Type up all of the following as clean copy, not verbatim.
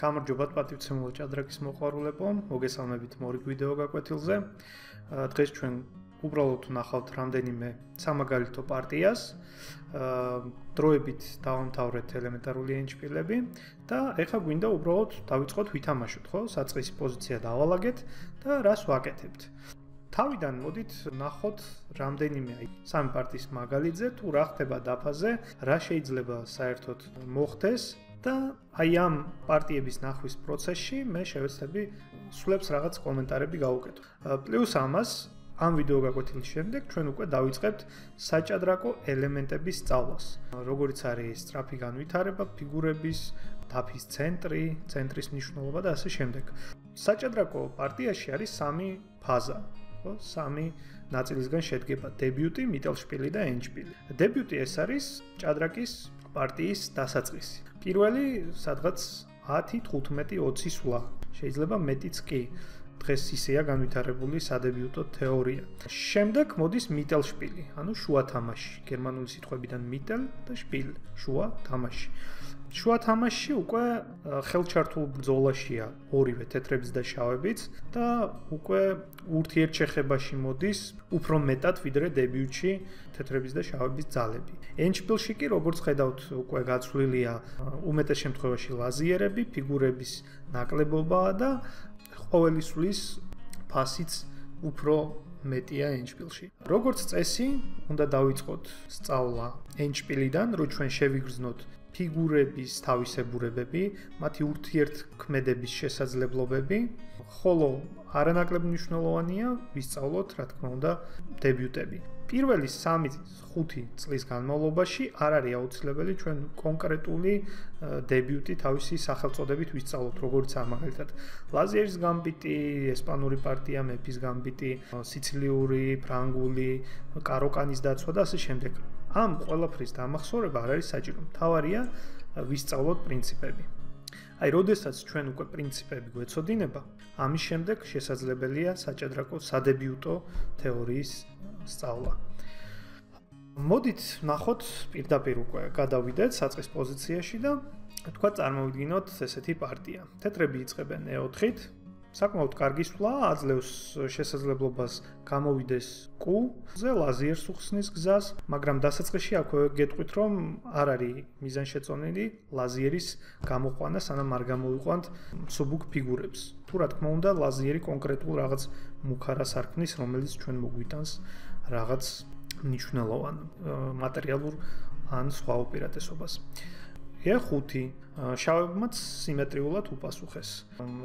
გამარჯობათ პატივცემულო ჭადრაკის მოყვარულებო, მოგესალმებით მორიგ ვიდეო გაკვეთილზე. დღეს ჩვენ უბრალოდ ვნახავთ რამდენიმე სამაგალითო პარტიას. დროებით დავამთავრეთ ელემენტარული ენჩპილები და ეხლა გვინდა უბრალოდ დავიწყოთ ვითამაშოთ, ხო? საწყისი პოზიცია დავალაგეთ და რას ვაკეთებთ. თავიდან მოდით ვნახოთ რამდენიმე სამი პარტიის მაგალითზე, თუ რა ხდება დაფაზე, რა შეიძლება საერთოდ მოხდეს. და აი ამ პარტიების ნახვის პროცესში მე შევეცდები სულებს რაღაც კომენტარები გავუკეთო. პლუს ამას ამ ვიდეო გაკვეთილის შემდეგ ჩვენ უკვე დავიწყებთ საჭადრაკო ელემენტების სწავლას. როგორიც არის სწრაფი განვითარება ფიგურების, დაფის ცენტრი, ცენტრის მნიშვნელობა და ასე შემდეგ. საჭადრაკო პარტიაში არის სამი ფაზა. ხო, სამი ნაწილისგან შედგება: დებიუტი, მიტელშპილი და ენდშპილი. დებიუტი ეს არის ჭადრაკის პარტიის დასაწყისი. პირველი სადღაც 10, 15, 20 სვლა. შეიძლება მეტიც კი. დღეს ისეა განვითარებული სადებიუტო თეორია. შემდეგ მოდის მიტელშპილი, ანუ შუა თამაში. გერმანული სიტყვებიდან მიტელ და შპილ, შუა თამაში. შუა თამაში უკვე ხელჩართულ ბრძოლაშია ორივე თეთრების და შავების და უკვე ურთიერთშეხებაში მოდის უფრო მეტად ვიდრე დებიუტში თეთრების და შავების ძალები. ენდშპილში კი როგორც ხედავთ უკვე გაცვლილია უმეტეს შემთხვევაში ლაზიერები, ფიგურების ნაკლებობაა და ყოველი სვლის ფასიც უფრო მეტია ენდშპილში. როგორც წესი, უნდა დავიწყოთ სწავლა ენდშპილიდან, რომ ჩვენ შევიგრძნოთ ფიგურების თავისებურებები, მათი ურთიერთქმედების შესაძლებლობები, ხოლო არანაკლებ მნიშვნელოვანია ვისწავლოთ, რა თქმა უნდა, დებიუტები. პირველი 3-5 წლის განმავლობაში არ არის აუცილებელი ჩვენ კონკრეტული დებიუტი თავისი სახელწოდებით ვისწავლოთ, როგორც მაგალითად ლაზიერის გამბიტი, ესპანური პარტია, მეფის გამბიტი, სიცილიური, ფრანგული, კაროკანის დაცვა და ასე შემდეგ. ამ ყველაფრის დამახსოვრება არ არის საჭირო. მთავარია ვისწავლოთ პრინციპები. აი, როდესაც ჩვენ უკვე პრინციპები გვეცოდინება, ამის შემდეგ შესაძლებელია საჭადრაკო სადებიუტო თეორიის სწავლა. მოდით ვნახოთ პირდაპირ უკვე გადავიდეთ საწყის პოზიციაში და თქვა წარმოვიდგინოთ ესეთი პარტია. თეთრები იწყებენ E4-ით. საკმაოდ კარგი სვლა აძლევს შესაძლებლობას გამოვიდეს Q-ზე ლაზიერს უხსნის გზას, მაგრამ დასაწყისში აქვე გეტყვით, რომ არ არის მიზანშეწონილი ლაზიერის გამოყვანა, სანამ არ გამოვიყვანთ მსუბუქ ფიგურებს. თუ რა თქმა უნდა, ლაზიერი კონკრეტულ რაღაც მუქარას არქმნის, რომელიც ჩვენ მოგვიტანს რაღაც მნიშვნელოვან მატერიალურ ან სხვა უპირატესობას. E5 შავებმაც სიმეტრიულად უპასუხეს.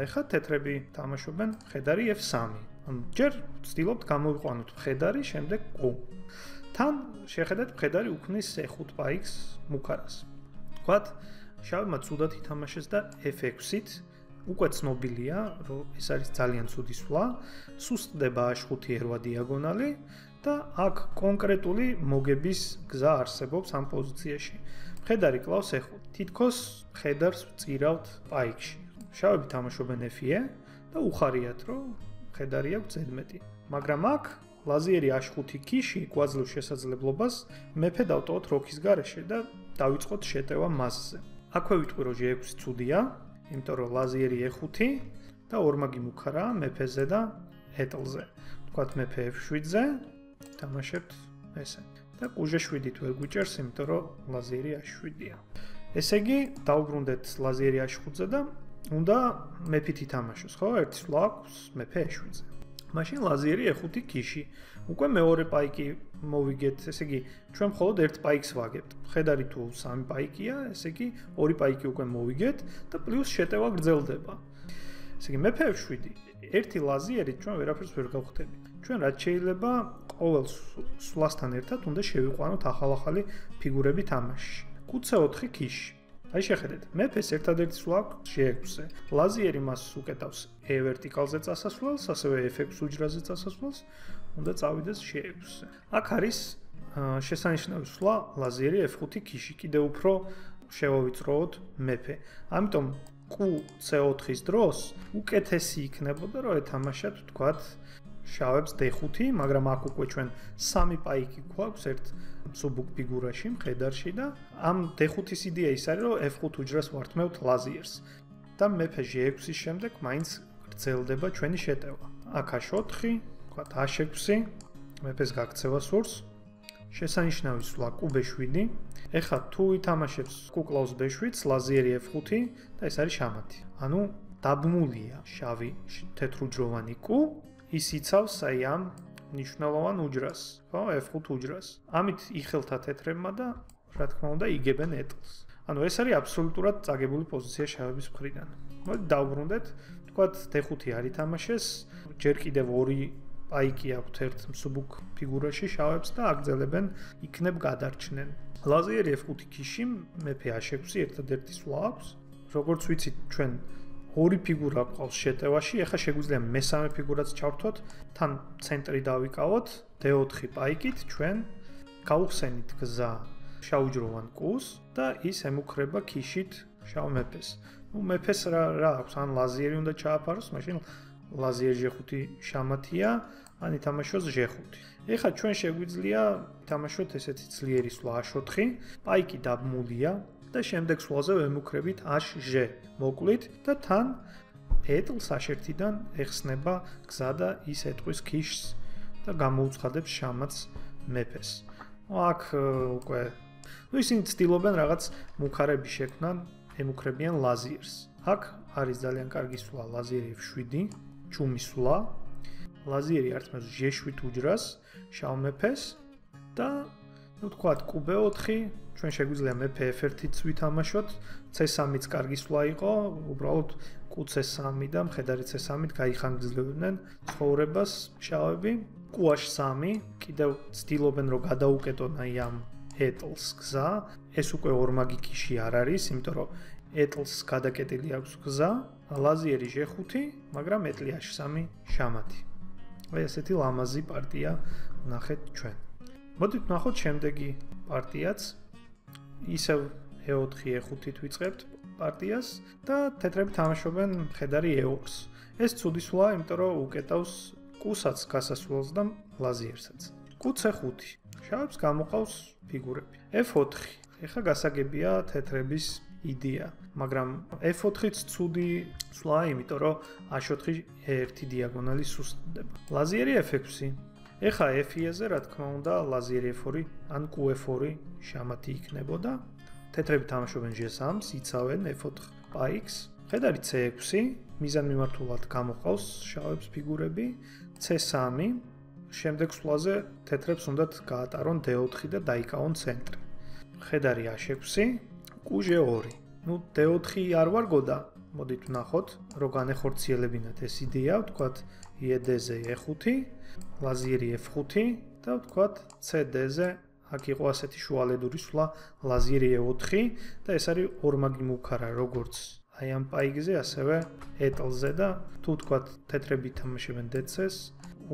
ეხლა თეთრები თამაშობენ მხედარი F3. ჯერ ვცდილობთ გამოვიყვანოთ მხედარი, შემდეგ Q. თან შეხედეთ მხედარი უქმნის E5 პაიქს მუქარას. თქვათ, შავებმა ცუდად ითამაშეს და F6-ით უკვე ცნობილია, რომ ეს არის ძალიან ცუდი სვლა, სუსტდება H5 ერვა დიაგონალი და აქ კონკრეტული მოგების გზა არსებობს ამ პოზიციაში. მხედარი კლავს E5. თითქოს მხედარს ვწირავთ პაიქში. შავები თამაშობენ F-ე და უხარიათ, რომ მხედარი აქვს ზედმეტი. მაგრამ აქ ლაზიერი H5 ქიში გვაძლევს შესაძლებლობას მეფე დავტოვოთ როქის გარეშე და დავიწყოთ შეტევა მასზე. აქვე ვიტყვი, რომ G6 ცუდია, იმიტომ რომ ლაზიერი E5 და ორმაგი მუქარაა მეფეზე და ეტლზე. თქვათ მეფე F7-ზე, თამაშებთ ესე. და Q7-ით ვერ გვიჭერს, იმიტომ რომ ლაზიერი H7-ია. ესე იგი, დავუბრუნდეთ ლაზიერი H5-ზე და უნდა მეფით ითამაშოს, ხო? ერთი სვლა აქვს მეფე E7-ზე. მაშინ ლაზიერი E5 ქიში. უკვე მეორე პაიკი მოვიგეთ, ესე იგი, ჩვენ მხოლოდ ერთ პაიკს ვაგებთ. მხედარი თუ 3 პაიკია, ესე იგი, 2 პაიკი უკვე მოვიგეთ და პლუს შეტევა გრძელდება. ესე იგი, მეფე F7, ერთი ლაზიერით ჩვენ ვერაფერს ვერ გავხდებით. ჩვენ რაც შეიძლება ყოველ სვლასთან ერთად უნდა შევიყვანოთ ახალ-ახალი ფიგურები თამაშში. Q4 ქიში. აი შეხედეთ, მეფეს ერთადერთი სვლა აქვს G6-ზე. ლაზიერი მას უკეთავს E ვერტიკალზე წასასვლელს, ასევე F6 უჯრაზე წასასვლელს, უნდა წავიდეს G6-ზე. აქ არის შესანიშნავი სვლა ლაზიერი F5 ქიში, კიდევ უფრო შევავიწროოთ მეფე. ამიტომ Q-C4-ის დროს უკეთესი იქნებოდა, რომ ეთამაშოთ, თქვათ, შავებს D5, მაგრამ აქ უკვე ჩვენ 3 პაიკი გვაქვს ერთ მსუბუქ ფიგურაში, მხედარში და ამ D5-ის იდეა ის არის, რომ F5 უჯრას ვართმევთ ლაზიერს. და მეფე G6-ის შემდეგ მაინც გრძელდება ჩვენი შეტევა. აქ H4, ვთქვათ H6, მეფეს გაქცევა სურს. შესანიშნავი სვლა q7. ეხლა თუ ითამაშებს კუკლავს b7, ლაზიერი f5 და ეს არის შამათი. ანუ დაბმულია შავი თეთრუჯროვანი q, ის იცავს აი ამ მნიშვნელოვან უჯრას, ხო, f5 უჯრას. ამით იხელთა თეთრებმა და რა თქმა უნდა იგებენ ეტლს. ანუ ეს არის აბსოლუტურად წაგებული პოზიცია შავების მხრიდან. მოდი დავბრუნდეთ, თქვათ d5 არ ითამაშეს, ჯერ კიდევ ორი პაიკი აქვთ ერთ მსუბუქ ფიგურაში შავებს და აგრძელებენ იქნებ გადარჩნენ. ლაზიერი f5 ქიში მეფე h6 ერთადერთი სვლა აქვს. როგორც ვიცით, ჩვენ ორი ფიგურა გვყავს შეტევაში, ეხლა შეგვიძლია მესამე ფიგურაც ჩავთვათ, თან ცენტრი დავიკავოთ d4 პაიკით, ჩვენ გავხსენით გზა შავჯროვან კუს და ის ემუქრება ქიშით შავ მეფეს. ნუ მეფეს რა აქვს, ან ლაზიერი უნდა ჩააფაროს, მაშინ ლაზიერი g5 შამათია, ან ითამაშოს g5. ეხლა ჩვენ შეგვიძლია ითამაშოთ ესეთი ძლიერი სვლა h4, პაიკი დაბმულია და შემდეგ სვლაზე ვემუქრებით hg. მოკლით და თან ეტლს h1-დან ეხსნება გზა და ის ეტყვის ქიშს და გამოუცხადებს შამათს მეფეს. აქ უკვე ისინი ცდილობენ რაღაც მუქარები შექმნან, ემუქრებიან ლაზიერს. აქ არის ძალიან კარგი სვლა ლაზიერი f7, ჩუმი სვლა. ლაზიერი ართმევს g7 უჯრას შავ მეფეს და ნუ თქვათ qb4, ჩვენ შეგვიძლია მეფე f1-იც ვითამაშოთ, c3-იც კარგი სვლა იყო, უბრალოდ qc3 და მხედარი c3-ით გაიხანგრძლივდნენ ცხოვრებას შავები. qh3 კიდევ ცდილობენ რომ გადაუკეტონ აი ამ ეტლს გზა, ეს უკვე ორმაგი ქიში არ არის, იმიტომ რომ ეტლს გადაკეტილი აქვს გზა, ლაზიერი g5, მაგრამ ეტლი h3 შამათი. აი ესეთი ლამაზი პარტია ვნახეთ ჩვენ. მოდით ვნახოთ შემდეგი პარტიაც. ისევ e4, e5-ით ვიწყებთ პარტიას და თეთრები თამაშობენ მხედარი e2-ს. ეს ცუდი სვლა, იმიტომ რომ უკეტავს q-საც გასასვლელს და ლაზიერსაც. qc5. შავებს გამოყავს ფიგურები. f4. ეხლა გასაგებია თეთრების იდეა, მაგრამ f4-იც ცუდი სვლა, იმიტომ რომ h4 ერთი დიაგონალი სუსტდება. ლაზიერი f6. ეხლა f-ზე რა თქმა უნდა ლაზიერი f4 ან qf4 შამათი იქნებოდა. თეთრები თამაშობენ g3-ს, იცავენ f4 პაიკს. მხედარი c6, მიზანმიმართულად გამოყავს შავებს ფიგურები, c3. შემდეგ სვლაზე თეთრებს უნდათ გაატარონ d4 და დაიკავონ ცენტრი. მხედარი a6, qg2. ნუ d4 არ ვარგოდა, მოდით ვნახოთ, რომ განეხორციელებინათ ეს იდეა, ვთქვათ ed-ზე e5, ლაზიერი f5 და ვთქვათ cd-ზე აქ იყო ასეთი შუალედური სვლა ლაზიერი e4 და ეს არის ორმაგი მუქარა, როგორც აი ამ პაიგზე, ასევე ეტლზე და თუ ვთქვათ თეთრები თამაშობენ d-ს,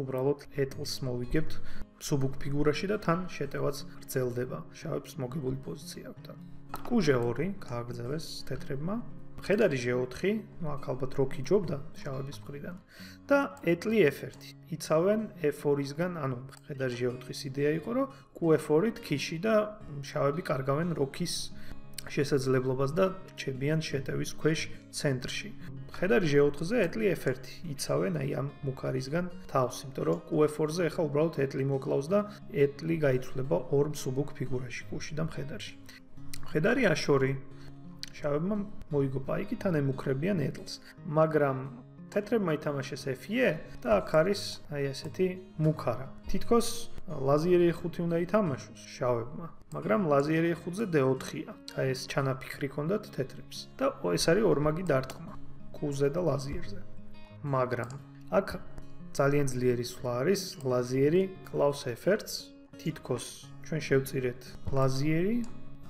უბრალოდ ეტლს მოვიგებთ მსუბუქ ფიგურაში და თან შეტევაც გრძელდება. შავებს მოგებული პოზიცია აქვთ. qg2 გააგრძელეს თეთრებმა. მხედარი g4, ნუ აქ ალბათ როქი ჯობდა შავების მხრიდან და ეტლი f1. იცავენ f4-ისგან, ანუ მხედარი g4-ის იდეა იყო, რომ qf4-ით ქიში და შავები კარგავენ როქის შესაძლებლობას და რჩებიან შეტევის ქვეშ ცენტრში. მხედარი g4-ზე ეტლი f1 იცავენ აი ამ მუქარისგან თავს, იმიტომ რომ qf4-ზე ახლა უბრალოდ ეტლი მოკლავს და ეტლი გაიცვლება ორ მსუბუქ ფიგურაში, qში და მხედარში. მხედარი h2 შავებმა მოიგო პაიკი, თან ემუქრებიან ეტლს, მაგრამ თეთრებმა ითამაშეს f-ე და აქ არის აი ესეთი მუქარა. თითქოს ლაზიერი e5 უნდა ითამაშოს შავებმა, მაგრამ ლაზიერი e5-ზე d4-ია. აი ეს ჩანაფიქრი ჰქონდათ თეთრებს და ეს არის ორმაგი დარტყმა q-ზე და ლაზიერზე. მაგრამ აქ ძალიან ძლიერი სვლა არის ლაზიერი კლავს f1-ს, თითქოს ჩვენ შევწირეთ ლაზიერი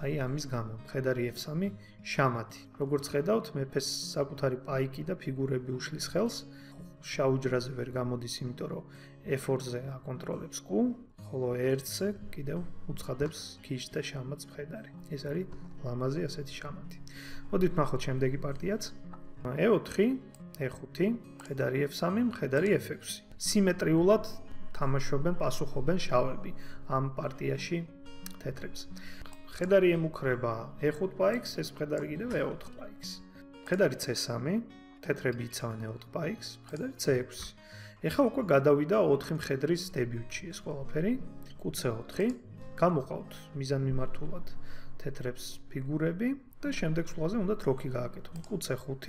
აი ამის გამო, მხედარი f3 შამათი. როგორც ხედავთ, მეფეს საკუთარი პაიკი და ფიგურები უშლის ხელს. შავ უჯრაზე ვერ გამოდის, იმიტომ რომ f4-ზე აკონტროლებს q, ხოლო e1-ზე კიდევ უცხადებს ქიშს და შამათს მხედარი. ეს არის ლამაზი ასეთი შამათი. მოდით ვნახოთ შემდეგი პარტიაც. e4, e5, მხედარი f3, მხედარი f6. სიმეტრიულად თამაშობენ, პასუხობენ შავები ამ პარტიაში თეთრებს. მხედარი ემუქრება e5 პაიკს, ეს მხედარი კიდევ e4 პაიკს. მხედარი C3, თეთრები იცავენ E4 პაიკს, მხედარი C6. ეხლა უკვე გადავიდა 4 მხედრის დებიუტში ეს ყველაფერი, კუ C4, გამოყავთ მიზანმიმართულად თეთრებს ფიგურები და შემდეგ სულაზე უნდათ როქი გააკეთონ. კუ C5,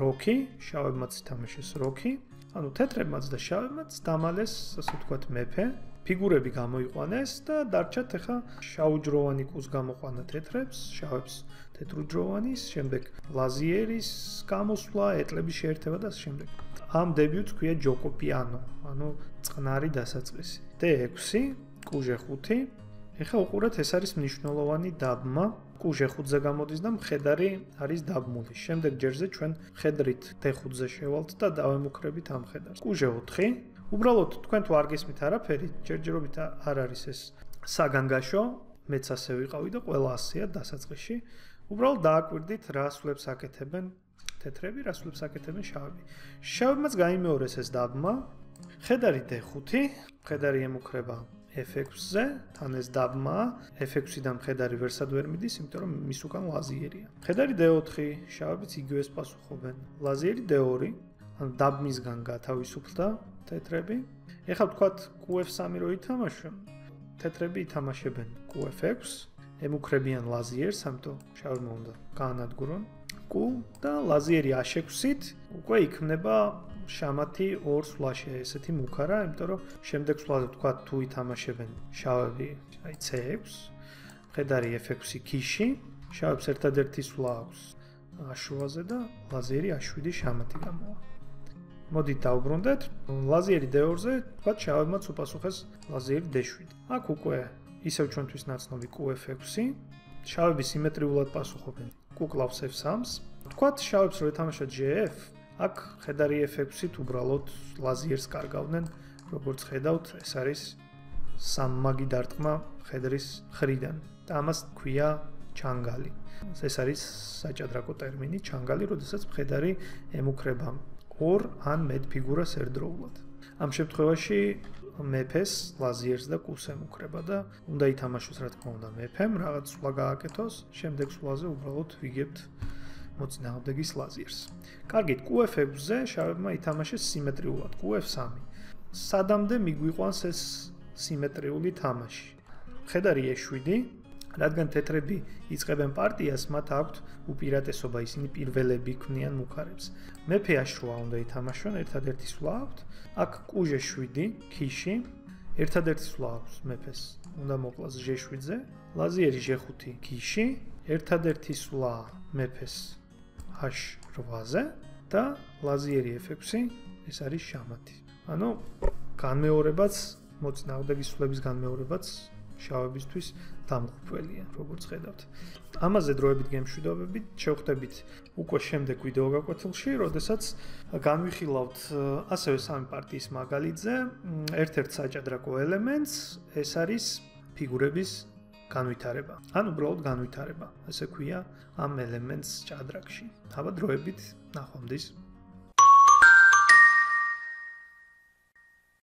როქი, შავებმაც ითამაშეს როქი. ანუ თეთრებმაც და შავებმაც დამალეს, ასე ვთქვათ, მეფე. ფიგურები გამოიყვანეს და დარჩათ ახლა შავუჯროვანი კუს გამოყვანა თეთრებს, შავებს თეთრუჯროვანის, შემდეგ ლაზიერის გამოსვლა, ეტლების შეერთება და შემდეგ. ამ დებიუტს ქვია ჯოკო პიანო, ანუ წყნარი დასაწყისი. D6, კუჟე5. ეხლა უყურეთ, ეს არის მნიშვნელოვანი დაბმა. კუჟე5-ზე გამოდის და მხედარი არის დაბმული. შემდეგ ჯერზე ჩვენ მხედრით D5-ზე შევალთ და დავემუქრებით ამ მხედარს. კუჟე4. უბრალოდ თქვენ თუ არ გესმით არაფერი, ჯერჯერობით არ არის ეს საგანგაშო, მეც ასე ვიყავი და ყველა ასეა დასაწყისში. უბრალოდ დააკვირდით რა სულებს აკეთებენ თეთრები, რა სულებს აკეთებენ შავები. შავებმაც გაიმეორეს ეს დაბმა. მხედარი D5, მხედარი ემუქრება F6-ზე, თან ეს დაბმა, F6-დან მხედარი ვერსად ვერ მიდის, იმიტომ რომ მის უკან ლაზიერია. მხედარი D4, შავებიც იგივეს პასუხობენ. ლაზიერი D2, ანუ დაბმისგან გათავისუფლდა თეთრები. ეხლა ვთქვათ, QF3 რო ითამაშონ, თეთრები ითამაშებენ QF6, ემუქრებიან ლაზიერს, ამიტომ შავებმა უნდა გაანადგურონ. Q და ლაზიერი A6-ით უკვე იქნება შამათი 2 სვლაში, ესეთი მუქარა, იმიტომ რომ შემდეგ სვლაზე ვთქვათ, თუ ითამაშებენ შავები, აი C6, მხედარი F6 ქიში, შავებს ერთადერთი სვლა აქვს A8-ზე და ლაზიერი A7 შამათი გამოვა. მოდით დავბრუნდეთ, ლაზიერი D2-ზე, ვთქვათ, შავებმაც უპასუხეს ლაზიერი D7. აქ უკვე ისევ ჩვენთვის ნაცნობი QF6, შავები სიმეტრიულად პასუხობენ Q კლავს F3-ს. ვთქვათ, შავებს რო ეთამაშოთ GF, აქ მხედარი F6-ით უბრალოდ ლაზიერს კარგავდნენ, როგორც ხედავთ, ეს არის სამმაგი დარტყმა მხედრის მხრიდან და ამას ქვია ჩანგალი. ეს არის საჭადრაკო ტერმინი ჩანგალი, როდესაც მხედარი ემუქრება 2 ან მეტ ფიგურას ერთდროულად. ამ შემთხვევაში მეფეს ლაზიერს და კუს ემუქრება და უნდა ითამაშოს რა თქმა უნდა მეფემ, რაღაც სვლა გააკეთოს, შემდეგ სვლაზე უბრალოდ ვიგებთ მოწინააღმდეგის ლაზიერს. კარგით, QF6-ზე შავებმა ითამაშეს სიმეტრიულად, QF3. სადამდე მიგვიყვანს ეს სიმეტრიული თამაში. მხედარი E7, რადგან თეთრები იწყებენ პარტიას, მათ აქვთ უპირატესობა, ისინი პირველები ქმნიან მუქარებს. მეფე A8 უნდა ითამაშონ, ერთადერთი სვლა აქვთ. აქ კუჟე7, ქიში, ერთადერთი სვლა აქვს მეფეს, უნდა მოკლას G7-ზე, ლაზიერი G5, ქიში, ერთადერთი სვლა მეფეს H8-ზე და ლაზიერი F6, ეს არის შამათი. ანუ განმეორებაც, მოწინააღმდეგის სვლების განმეორებაც შავებისთვის დამღუპველია, როგორც ხედავთ. ამაზე დროებით გემშვიდობებით, შევხვდებით უკვე შემდეგ ვიდეო გაკვეთილში, როდესაც განვიხილავთ ასევე სამი პარტიის მაგალითზე, ერთ-ერთ საჭადრაკო ელემენტს, ეს არის ფიგურების განვითარება. ან უბრალოდ განვითარება, ასე ქვია ამ ელემენტს ჭადრაკში. აბა დროებით ნახვამდის.